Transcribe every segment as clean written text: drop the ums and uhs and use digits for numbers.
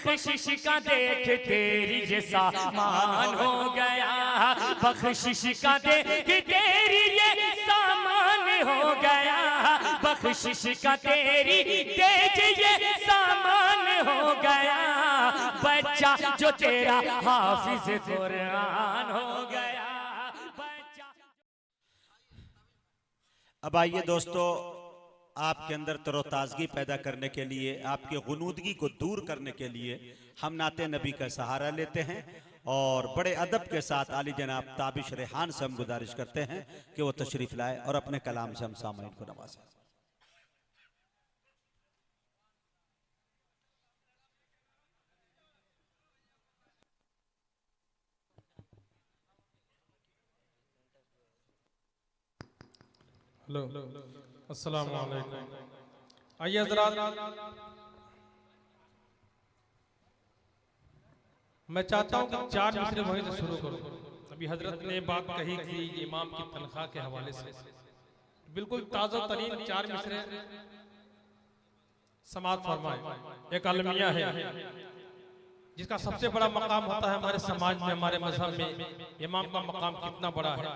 बख्शिश का देख तेरी ये सामान हो गया, बख्शिश का देख तेरी ये सामान हो गया, बख्शिश का तेरी देख ये सामान हो गया, बच्चा जो तेरा हाफिज कुरान हो गया बच्चा। अब आइए दोस्तों, आपके अंदर तरोताजगी पैदा करने के लिए, आपकी गुनूदगी को दूर करने के लिए हम नाते नबी का सहारा लेते हैं और बड़े अदब के साथ आली जनाब ताबिश रेहान से हम गुजारिश करते हैं कि वो तशरीफ लाए और अपने कलाम से हम सामईन को नवाजें। हेलो, अस्सलाम वालेकुम। आइए हज़रात, मैं चाहता हूँ कि 4 मिसरे वहीं से शुरू करूँ। अभी हजरत ने बात कही कि इमाम की तनख्वाह के हवाले से बिल्कुल ताज़ा तरीन 4 मिसरे समाअत फरमाए। एक अलमिया है जिसका सबसे बड़ा मकाम होता है हमारे समाज में, हमारे मजहब में इमाम का मकाम कितना बड़ा है,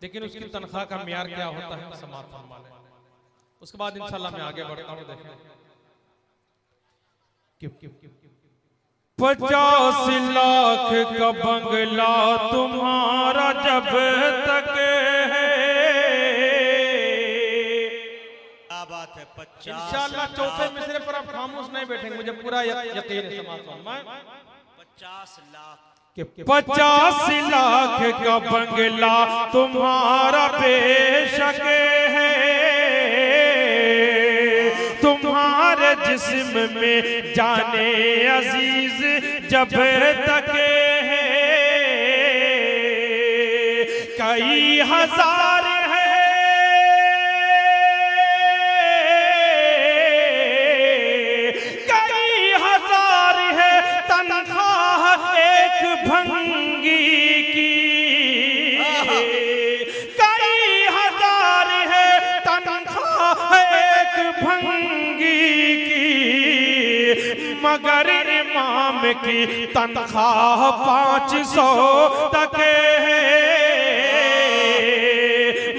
लेकिन उसकी तनख्वाह का मियार क्या होता है समाअत फरमाने। उसके बाद इंशाल्लाह मैं आगे बढ़ता हूँ। देखें 50 लाख का बंगला तुम्हारा जब तक है, क्या बात है। 50 इंशाल्लाह चौथे मिसरे पर आप खामोश नहीं बैठेंगे, मुझे पूरा यकीन है। समाअत फरमाए 50 लाख 50 लाख का बंगला तुम्हारा बेशक है, तुम्हारे जिस्म में जाने अजीज जब तक है, कई हजार है, कई हजार है तनख्वाह एक भंगी की, कई हजार है तनख्वाह एक भंगी की, मगर इमाम की तनख्वाह 500 तक है,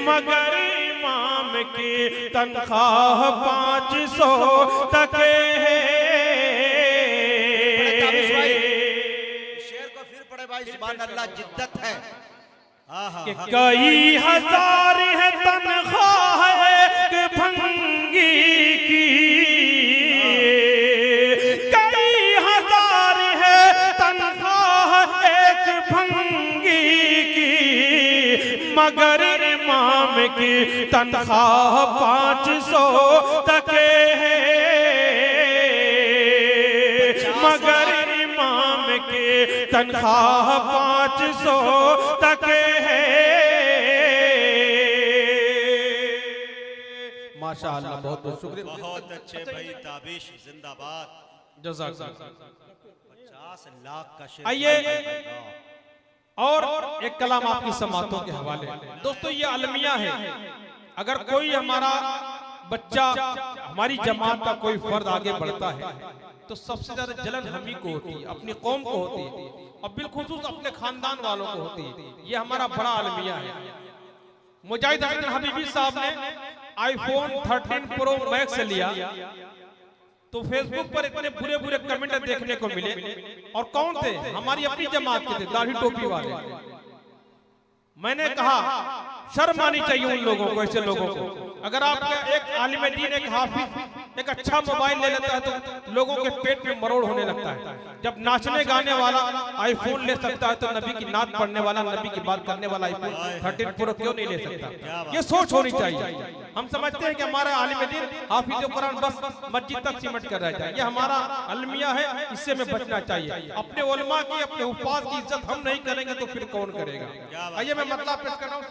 मगर इमाम की तनख्वाह 500 तक है। शेर को फिर पढ़े भाई, सुभान अल्लाह, जिद्दत है। कई हजार है तनख्वाह एक भंगी की, कई हजार है तनख्वाह एक भंगी की, मगर इमाम की तनख्वाह 500 तक है, मगर इमाम की तनख्वाह 500 तक है। माशाअल्लाह, बहुत बहुत शुक्रिया। बहुत अच्छे भाई, ताबिश जिंदाबाद। 50 लाख का शेर। आइए और एक कलाम आपकी समातों के हवाले। दोस्तों, ये अलमिया है। अगर कोई हमारा बच्चा, हमारी जमात का कोई फर्द आगे बढ़ता है तो सबसे ज्यादा जलन हम ही को होती है, अपनी कौम को होती है और बिलखुसूस अपने खानदान वालों को होती है। ये हमारा बड़ा अलमिया है। मुजाहिद हसन हबीबी साहब ने आईफोन 13 प्रो मैक्स लिया तो फेसबुक पर इतने बुरे बुरे कमेंट देखने को मिले, और कौन थे? हमारी अपनी जमात के थे, दाढ़ी टोपी वाले। मैंने कहा शर्म आनी चाहिए उन लोगों को, ऐसे लोगों को। अगर आपका एक आलिम दीन, एक हाफिज एक अच्छा मोबाइल ले लेता है तो लोगों के पेट में मरोड़ होने लगता है। जब नाचने गाने वाला आईफोन ले सकता है तो नबी की नात पढ़ने वाला, नबी की बात करने वाला आईफोन 13 प्रो क्यों नहीं ले सकता? ये सोच होनी चाहिए। हम समझते हैं कि हमारा आलिम दीन हाफिज कुरान बस मस्जिद तक सिमट कर रह जाए, ये हमारा अलमिया है, इससे हमें बचना चाहिए। अपने उलमा की, अपने उपास की इज्जत हम नहीं करेंगे तो फिर कौन करेगा? आइए मैं मतलब पेश कर रहा हूँ।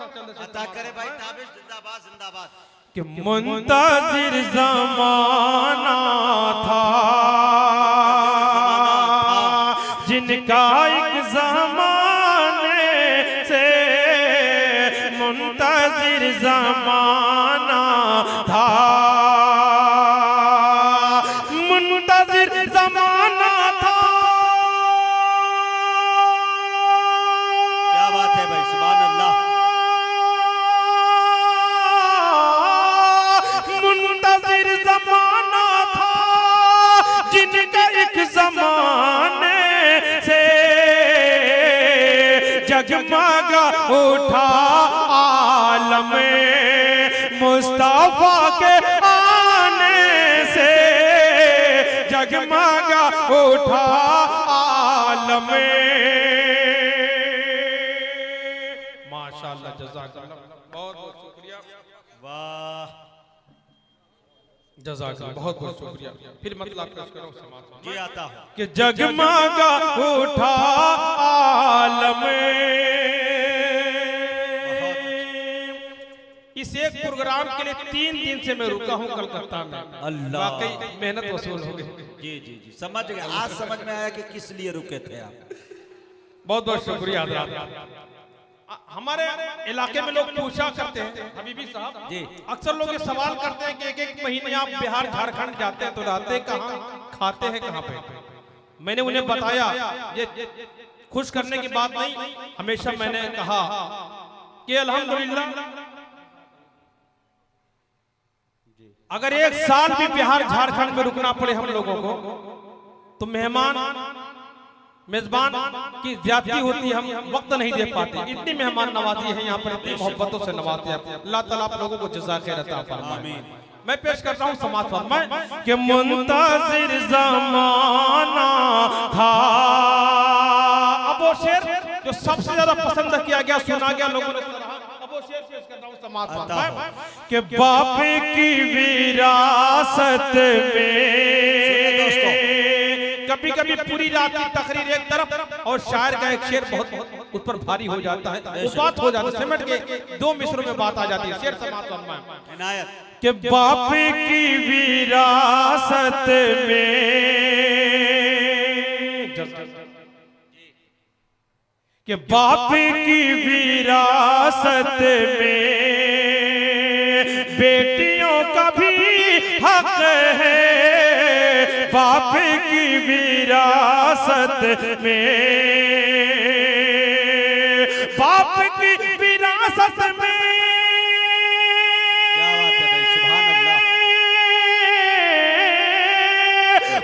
अता करे भाई ताबिश, जिंदाबाद जिंदाबाद। कि मुंतज़िर ज़माना था जिनका एक ज़माने से मुंतज़िर ज़माना था, मुंतज़िर ज़माना जगमगा उठा आलम मुस्तफा के आने से, जगमगा उठा आलम। माशाअल्लाह, जज़ाकल्लाह, बहुत बहुत शुक्रिया। वाह, जज़ाकल्लाह, बहुत बहुत शुक्रिया। फिर मतलब पेश करो समाज ये आता हूँ कि जगमगा उठा आलम। इस एक प्रोग्राम के लिए 3 दिन से मैं रुका हूँ कलकत्ता में। अल्लाह, वाकई मेहनत वसूल हो गई। जी जी जी, समझ गए, आज समझ में आया कि किस लिए रुके थे आप। बहुत बहुत शुक्रिया हज़रात। हमारे इलाके में लोग पूछा करते हैं हबीबी साहब जी, अक्सर लोग ये सवाल करते हैं कि एक एक महीने आप बिहार झारखंड जाते हैं तो रहते कहाँ, खाते हैं कहाँ पे। मैंने उन्हें बताया ये खुश करने की बात नहीं, हमेशा मैंने कहा कि अल्हम्दुलिल्लाह अगर 1 साल भी बिहार झारखंड में रुकना पड़े हम लोगों को तो मेहमान मेजबान की ज्यादती होती है, हम वक्त नहीं दे पाते। इतनी मेहमान नवाजी है यहाँ पर, इतनी मोहब्बतों से नवाजते हैं। अल्लाह ताला आप लोगों को जज़ा खैर अता फरमाए। मैं पेश करता हूँ समाज फरमाए कि मुंतज़िर ज़माना था। अब वो शेर जो सबसे ज्यादा पसंद किया गया, सुना गया, लोगों ने अब वो शेर पेश करता हूँ समाज फरमाए कि बाप की विरासत में कभी कभी पूरी रात की तकरीर एक तरफ और शायर का एक शेर बहुत उस पर भारी हो जाता है, वो बात हो जाती है, सिमट के 2 मिसरों में बात आ जाती है। शेर समाज फरमाए इनायत कि बाप की विरासत में, कि बाप की विरासत में बेटियों का भी हक है, बाप की विरासत में, बाप की विरासत में। क्या बात है भाई, सुभान अल्लाह।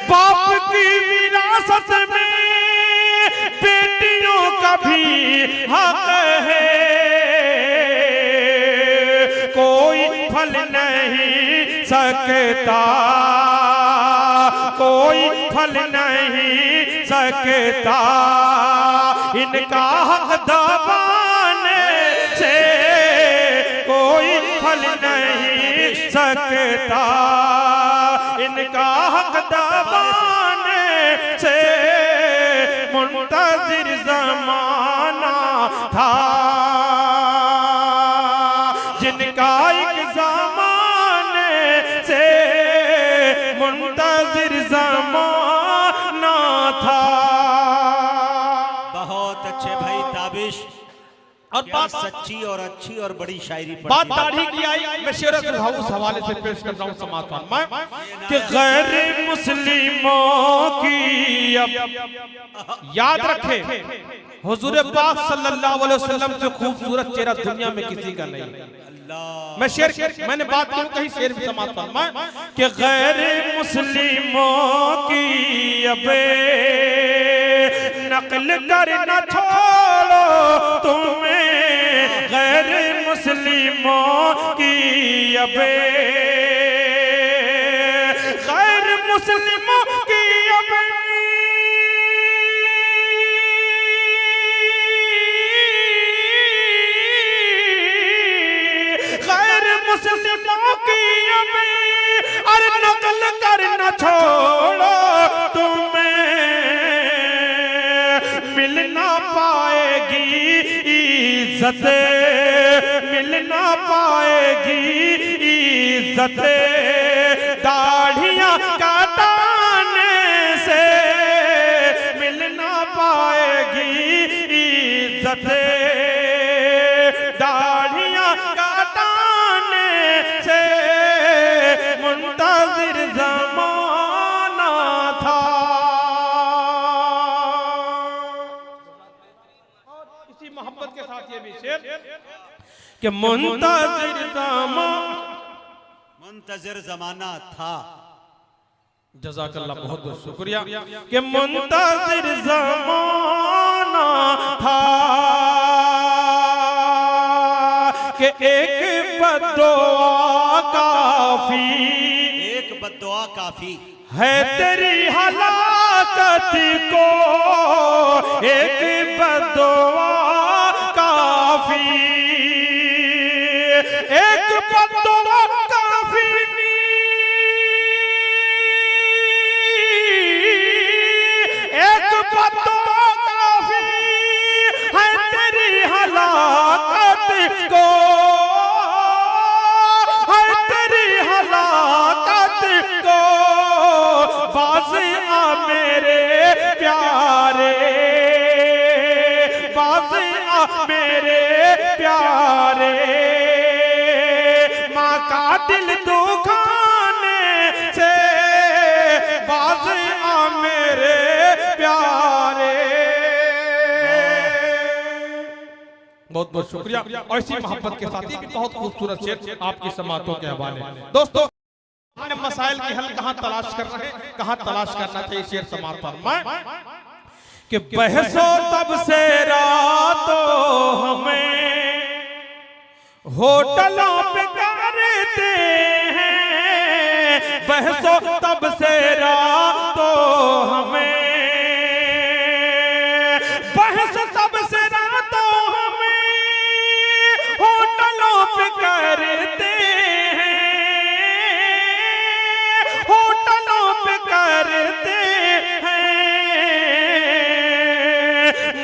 बाप की विरासत में बेटियों का भी हक है, कोई फल नहीं सकता, कोई फल नहीं सकता इनका हक दबाने से, कोई फल नहीं सकता इनका हक दबाने से। मुंतज़िर ज़माना था जिनका एक ज़माने से मुंतज़िर ज़माना था। बहुत अच्छे भाई, ताबिश और बात सच्ची और अच्छी और बड़ी शायरी पढ़ी। बात दाढ़ी की आई, मैं शेर उस हवाले से पेश कर रहा हूँ समाज फरमाए कि गैर मुस्लिमों की अब याद रखे हुजूर पाक सल्लल्लाहु अलैहि वसल्लम से खूबसूरत चेहरा दुनिया में किसी का नहीं। मैं शेर मैंने बात क्यों कही, शेर भी समाज फरमाए कि गैर मुस्लिमों की अब नकल कर न छोड़ो तुम्हें, गैर मुस्लिमों की अब गैर मुस्लिमों की अब गैर मुस्लिमों की अब अरे नकल कर न छोड़ो तुम्हें, मिल ना पाएगी इज्जत, मिल ना पाएगी इज्जत दाढ़ियां काटने से, मिल ना पाएगी इज्जत दाढ़ियां काटने से। मुंतज़िर ज़माना था। इसी मोहब्बत के साथ ये भी शेर कि मुंतज़िर ज़माना था। जज़ाकल्लाह, बहुत बहुत शुक्रिया कि मुंतज़िर ज़माना था। काफी है तेरी हलाकत को एक बददुआ काफी, एक बददुआ काफी, एक बददुआ काफी है तेरी हलाकत को, है तेरी हलाकत को। बाज़ आ मेरे प्यारे, बाज़ आ मेरे प्यारे, माँ का दिल दुखाने से बाज़ आ मेरे प्यारे। बहुत बहुत शुक्रिया। और इसी मोहब्बत के साथ ये भी बहुत खूबसूरत शेर आपकी समातों के हवाले। दोस्तों मसाइल की हल कहाँ तलाश कर रहे हैं, कहाँ तलाश करना चाहिए शेर समात फरमाएं कि बहसो तब से रातों हमें होटलों पे करते हैं, बहसो तब से रातों हमें, बहसो तब से रातों हमें होटलों पे करते हैं, होटलों पे करते हैं।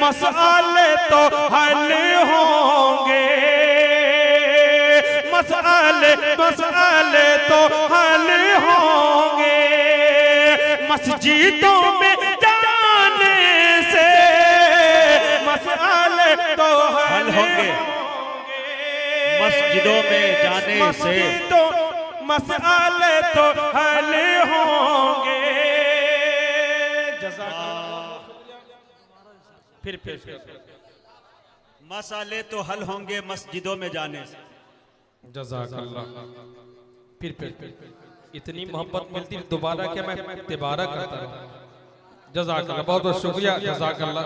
मसाले तो हल होंगे, मसाले मसाले तो हल होंगे, मस्जिदों में जाने से मसाले तो हल होंगे, मस्जिदों में जाने से मसाले तो हल होंगे। फिर मसाले तो हल होंगे मस्जिदों में जाने से। जज़ाकल्लाह। फिर इतनी मोहब्बत मिलती दोबारा क्या मैं तिबारा करता रहूं। जज़ाकल्लाह, बहुत बहुत शुक्रिया। जज़ाकल्लाह।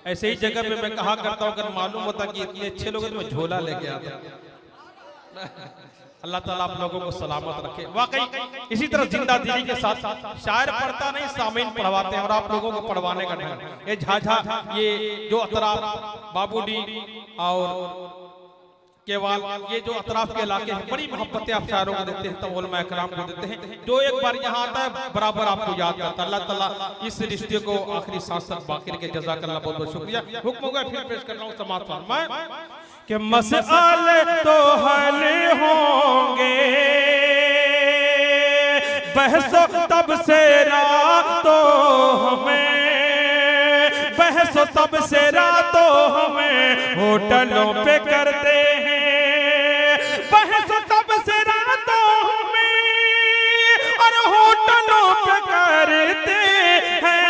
ऐसे ही जगह पे मैं कहा करता हूँ, अगर मालूम होता कि इतने अच्छे लोग तो मैं झोला लेके आता। अल्लाह ताला आप लोगों को सलामत रखे। वाकई इसी तरह जिंदा दिली के साथ शायर पढ़ता नहीं, सामीन पढ़वाते हैं और आप लोगों को पढ़वाने का ढंग। ये झाझा, ये जो अतराफ बाबूडी और केवाल, ये जो अतराफ के इलाके हैं, बड़ी मोहब्बतें आप शायरों को देते हैं, तो उलमा इकराम को देते हैं। जो एक बार यहाँ आता है बराबर आपको याद करता है। अल्लाह ताला इस रिश्ते को आखिरी सांस तक बाकी रखे। जज़ाकल्लाह, बहुत बहुत शुक्रिया। हुक्म होगा फिर पेश कर रहा हूँ समात फरमाएं कि मसाले तो हल होंगे, बहसो तब से रातों हमें, बहसो तब से रातों हमें होटलों पे करते हैं, बहसो तब से रातों हमें और होटलों पे करते हैं।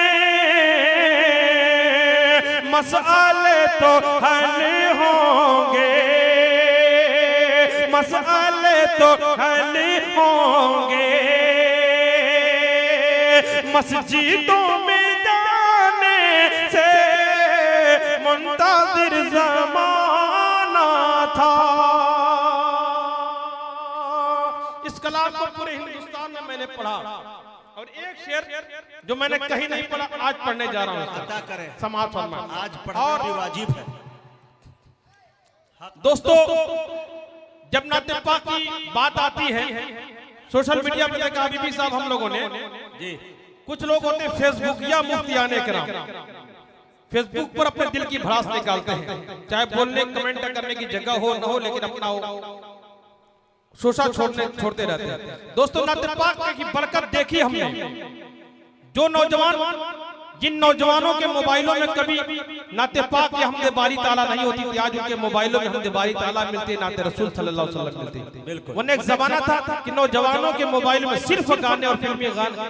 मसाले तो हल होंगे, मसाले तो हल होंगे, मस्जिदों में जाने से मुंतज़िर ज़माना था। इस कलाम को पूरे हिंदुस्तान में मैंने पढ़ा और एक शेर जो मैंने कहीं नहीं पढ़ा आज पढ़ने जा रहा हूँ। अता करें समात फरमाएं। आज पढ़ना भी वाजिब है। दोस्तों जब नाते पाक की बात आती है, सोशल मीडिया पे देखा बीबी साहब हम लोगों ने जी, कुछ लोग होते हैं फेसबुक या मुफ्तियाने कराम, फेसबुक पर अपने दिल की भड़ास निकालते हैं, चाहे बोलने कमेंट करने की जगह हो न हो, लेकिन अपना शोषा छोड़ते रहते हैं। दोस्तों नाते पाक की बरकत देखी हमने। जो नौजवान, जिन नौजवानों के मोबाइलों में कभी नाते पाक की हमदे बारी ताला नहीं होती थी, आज उनके मोबाइलों में हमदे बारी ताला मिलते, नाते रसूल सल्लल्लाहु अलैहि वसल्लम मिलते। वरना एक जमाना था कि नौजवानों के मोबाइल में सिर्फ गाने और फिल्मी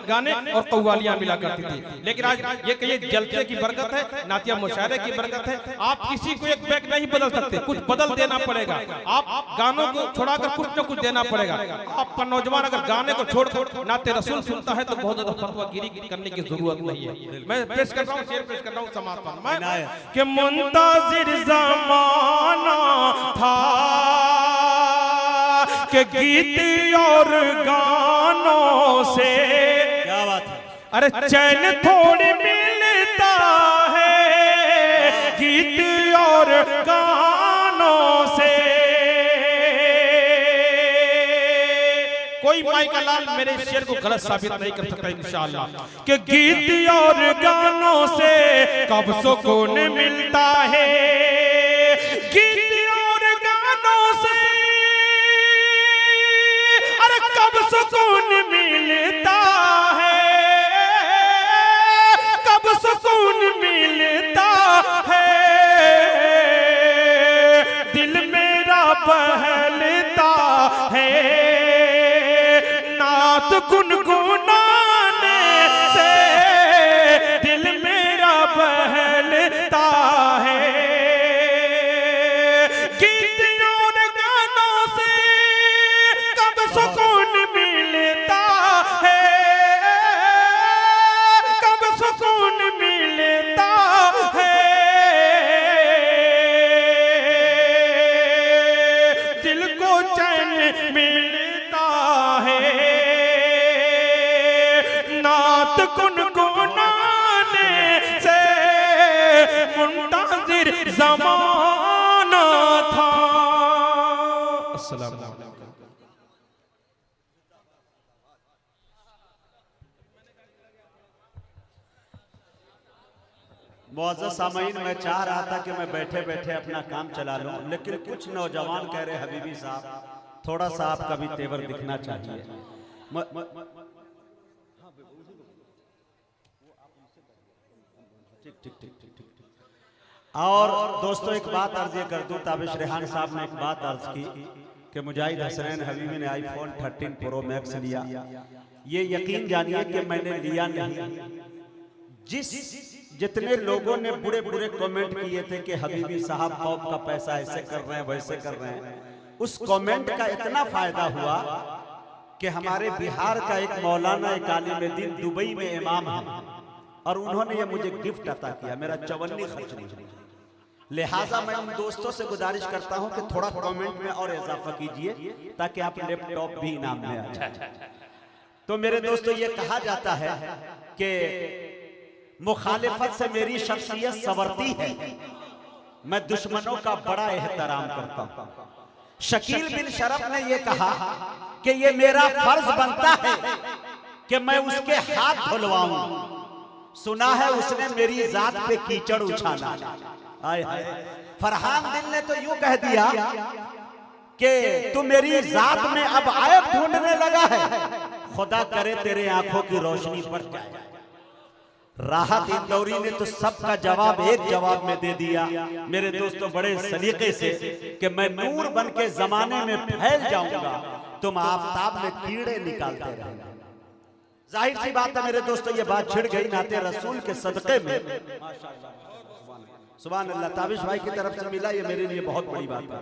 गाने और कव्वालियां मिला करती थी। लेकिन आज ये कहिए जलसे की बरकत है, नातिया मुशायरे की बरकत है। आप किसी को एक बैग नहीं बदल सकते, कुछ बदल देना पड़ेगा। आप गानों को छोड़ाकर कुछ न कुछ देना पड़ेगा। आपका नौजवान अगर गाने को छोड़कर नाते रसूल सुनता है तो बहुत ज्यादा फतवागिरी करने की जरूरत नहीं है। मैं पेश कर रहा हूँ, शेर पेश कर रहा हूँ समात फरमाएं कि मुंतज़िर ज़माना था के गीत और गानों से क्या बात है। अरे चैन थोड़ी मिलता है गीत और गानों से। कोई माई का लाल मेरे शेर को गलत साबित नहीं कर सकता इंशाअल्लाह। कि गीत और गानों से कब सुकून मिलता है, गीत और गानों से अरे कब सुकून मिलता है, कब सुकून मिलता है। दिल मेरा बहलता है नात गुनगुनाने से, दिल मेरा बहलता है गीत और गानों से कब सुकून मिलता है, कब सुकून मिलता है। दिल को चैन मिलता है नात गुनगुनाने से, मुंतज़िर ज़माना था। अस्सलाम वालेकुम। मुअज़्ज़ज़ सामईन, मैं चाह रहा था कि मैं बैठे बैठे अपना काम चला लूं, लेकिन कुछ नौजवान कह रहे हबीबी साहब थोड़ा सा आपका भी तेवर दिखना चाहिए। ठीक ठीक ठीक ठीक ठीक। और दोस्तों एक बात अर्ज ये कर दूं, ताबिश रेहान साहब ने एक बात अर्ज की कि मुजाहिद हसनैन हबीबी ने आईफोन 13 प्रो मैक्स लिया। ये यकीन जानिए कि मैंने लिया नहीं। जितने लोगों ने बुरे बुरे कमेंट किए थे कि हबीबी साहब कौम का पैसा ऐसे कर रहे हैं वैसे कर रहे हैं, उस कमेंट का इतना फायदा हुआ कि हमारे बिहार का एक मौलाना एक आलिम दीन दुबई में इमाम है और उन्होंने ये मुझे गिफ्ट अता किया, मेरा चवन्नी खर्च नहीं हुआ। लिहाजा मैं उन दोस्तों से गुजारिश करता हूं कि थोड़ा कमेंट में और इजाफा कीजिए ताकि आप लैपटॉप भी इनाम में आ जाए। तो मेरे दोस्तों ये कहा जाता है कि मुखालिफत से मेरी शख्सियत संवरती है, मैं दुश्मनों का बड़ा एहतराम करता हूं। शकील बिन शरफ ने यह कहा कि ये मेरा फर्ज बनता है कि मैं उसके हाथ धुलवाऊं। सुना है उसने मेरी जात पे कीचड़ उछाला। आय हाय, फरहान दिल ने तो यूं कह दिया कि तू मेरी जात में अब आयब ढूंढने लगा है, खुदा करे तेरे आंखों की रोशनी बढ़ जाए। राहत इंदौरी ने तो सबका जवाब एक जवाब में दे दिया मेरे दोस्तों बड़े सलीके से कि मैं नूर बन के जमाने में फैल जाऊंगा, तुम आफताब में कीड़े निकालते रहना। जाहिर सी बात है मेरे दोस्तों, ये बात छिड़ गई नाते रसूल के सदक़े में। सुभान अल्लाह, ताबिश भाई की तरफ से मिला, ये मेरे लिए बहुत बड़ी बात है।